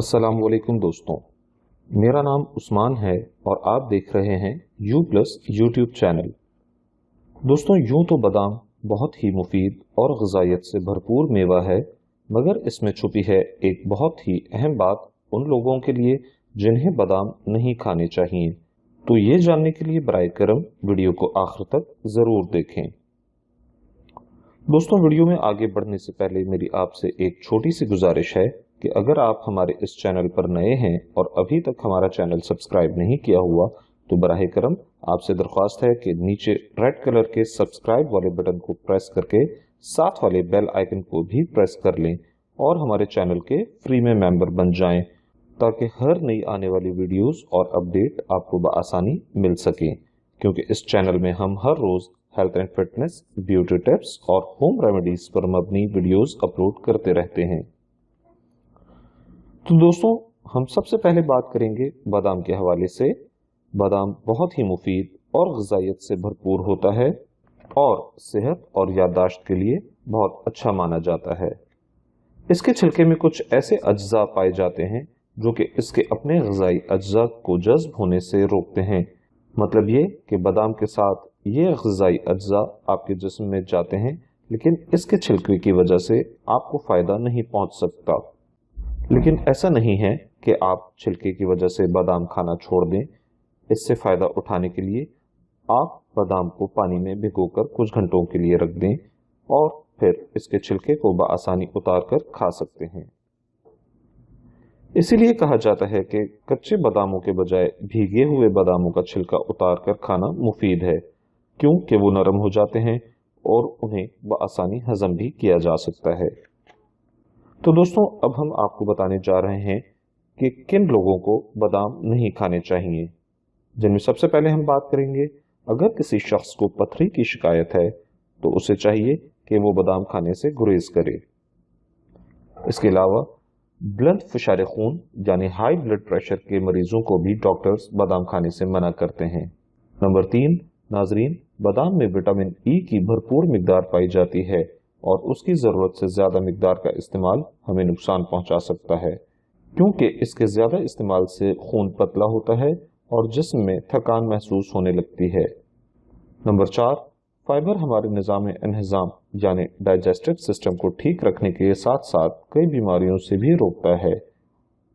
अस्सलाम वालेकुम दोस्तों, मेरा नाम उस्मान है और आप देख रहे हैं यू प्लस यूट्यूब चैनल। दोस्तों, यूं तो बादाम बहुत ही मुफीद और ग़िज़ाइयत से भरपूर मेवा है, मगर इसमें छुपी है एक बहुत ही अहम बात उन लोगों के लिए जिन्हें बादाम नहीं खाने चाहिए। तो ये जानने के लिए बराए करम वीडियो को आखिर तक ज़रूर देखें। दोस्तों, वीडियो में आगे बढ़ने से पहले मेरी आपसे एक छोटी सी गुजारिश है कि अगर आप हमारे इस चैनल पर नए हैं और अभी तक हमारा चैनल सब्सक्राइब नहीं किया हुआ तो बराहे करम आपसे दरख्वास्त है कि नीचे रेड कलर के सब्सक्राइब वाले बटन को प्रेस करके साथ वाले बेल आइकन को भी प्रेस कर लें और हमारे चैनल के फ्री में मेंबर बन जाएं, ताकि हर नई आने वाली वीडियोस और अपडेट आपको बआसानी मिल सके। क्योंकि इस चैनल में हम हर रोज health and fitness, beauty tips और होम रेमेडीज पर मबनी वीडियोस अपलोड करते रहते हैं। तो दोस्तों, हम सबसे पहले बात करेंगे बादाम के हवाले से। बादाम बहुत ही मुफीद और ग़िज़ाइयत से भरपूर होता है और सेहत और याददाश्त के लिए बहुत अच्छा माना जाता है। इसके छिलके में कुछ ऐसे अज्जा पाए जाते हैं जो कि इसके अपने ग़िज़ाई अज्जा को जज्ब होने से रोकते हैं। मतलब ये कि बादाम के साथ ये ग़िज़ाई अज्जा आपके जिस्म में जाते हैं, लेकिन इसके छिलके की वजह से आपको फ़ायदा नहीं पहुंच सकता। लेकिन ऐसा नहीं है कि आप छिलके की वजह से बादाम खाना छोड़ दें। इससे फ़ायदा उठाने के लिए आप बादाम को पानी में भिगोकर कुछ घंटों के लिए रख दें और फिर इसके छिलके को बआसानी उतार कर खा सकते हैं। इसीलिए कहा जाता है कि कच्चे बादामों के बजाय भीगे हुए बादामों का छिलका उतार कर खाना मुफीद है, क्योंकि वो नरम हो जाते हैं और उन्हें बआसानी हजम भी किया जा सकता है। तो दोस्तों, अब हम आपको बताने जा रहे हैं कि किन लोगों को बादाम नहीं खाने चाहिए, जिनमें सबसे पहले हम बात करेंगे अगर किसी शख्स को पथरी की शिकायत है तो उसे चाहिए कि वो बादाम खाने से गुरेज करे। इसके अलावा ब्लड फिशार खून यानी हाई ब्लड प्रेशर के मरीजों को भी डॉक्टर्स बादाम खाने से मना करते हैं। नंबर 3, नाजरीन, बादाम में विटामिन ई की भरपूर मिकदार पाई जाती है और उसकी ज़रूरत से ज़्यादा मिकदार का इस्तेमाल हमें नुकसान पहुंचा सकता है, क्योंकि इसके ज़्यादा इस्तेमाल से खून पतला होता है और जिस्म में थकान महसूस होने लगती है। नंबर 4, फाइबर हमारे निज़ाम इंहिज़ाम यानी डाइजेस्टिव सिस्टम को ठीक रखने के साथ साथ कई बीमारियों से भी रोकता है।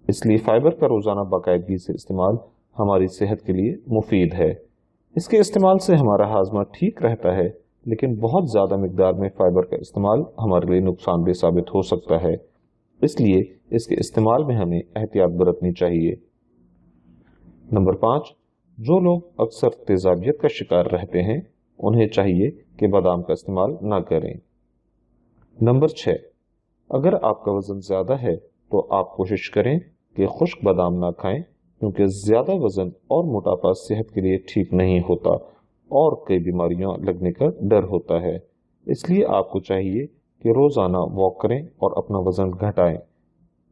इसलिए फाइबर का रोज़ाना बाकायदगी से इस्तेमाल हमारी सेहत के लिए मुफीद है। इसके इस्तेमाल से हमारा हाजमा ठीक रहता है, लेकिन बहुत ज़्यादा मिकदार में फाइबर का इस्तेमाल हमारे लिए नुकसानदेह साबित हो सकता है। इसलिए इसके इस्तेमाल में हमें एहतियात बरतनी चाहिए। नंबर 5, जो लोग अक्सर तेजाबियत का शिकार रहते हैं उन्हें चाहिए कि बादाम का इस्तेमाल ना करें। नंबर 6, अगर आपका वजन ज़्यादा है तो आप कोशिश करें कि खुश्क बादाम ना खाएं, क्योंकि ज़्यादा वजन और मोटापा सेहत के लिए ठीक नहीं होता और कई बीमारियां लगने का डर होता है। इसलिए आपको चाहिए कि रोज़ाना वॉक करें और अपना वजन घटाएं।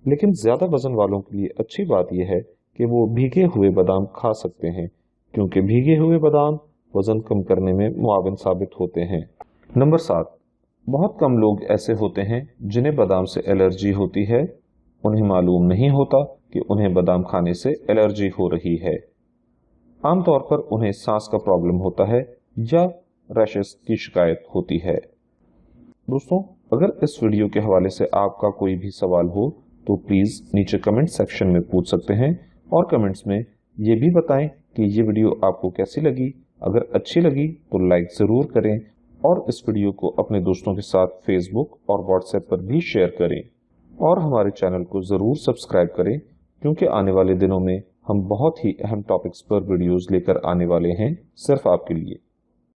लेकिन ज़्यादा वजन वालों के लिए अच्छी बात यह है कि वो भीगे हुए बादाम खा सकते हैं, क्योंकि भीगे हुए बादाम वजन कम करने में मुआविन साबित होते हैं। नंबर 7, बहुत कम लोग ऐसे होते हैं जिन्हें बादाम से एलर्जी होती है। उन्हें मालूम नहीं होता कि उन्हें बादाम खाने से एलर्जी हो रही है। आमतौर पर उन्हें सांस का प्रॉब्लम होता है या रैशेस की शिकायत होती है। दोस्तों, अगर इस वीडियो के हवाले से आपका कोई भी सवाल हो तो प्लीज़ नीचे कमेंट सेक्शन में पूछ सकते हैं और कमेंट्स में ये भी बताएं कि ये वीडियो आपको कैसी लगी। अगर अच्छी लगी तो लाइक ज़रूर करें और इस वीडियो को अपने दोस्तों के साथ फेसबुक और व्हाट्सएप पर भी शेयर करें और हमारे चैनल को ज़रूर सब्सक्राइब करें, क्योंकि आने वाले दिनों में हम बहुत ही अहम टॉपिक्स पर वीडियोस लेकर आने वाले हैं सिर्फ आपके लिए।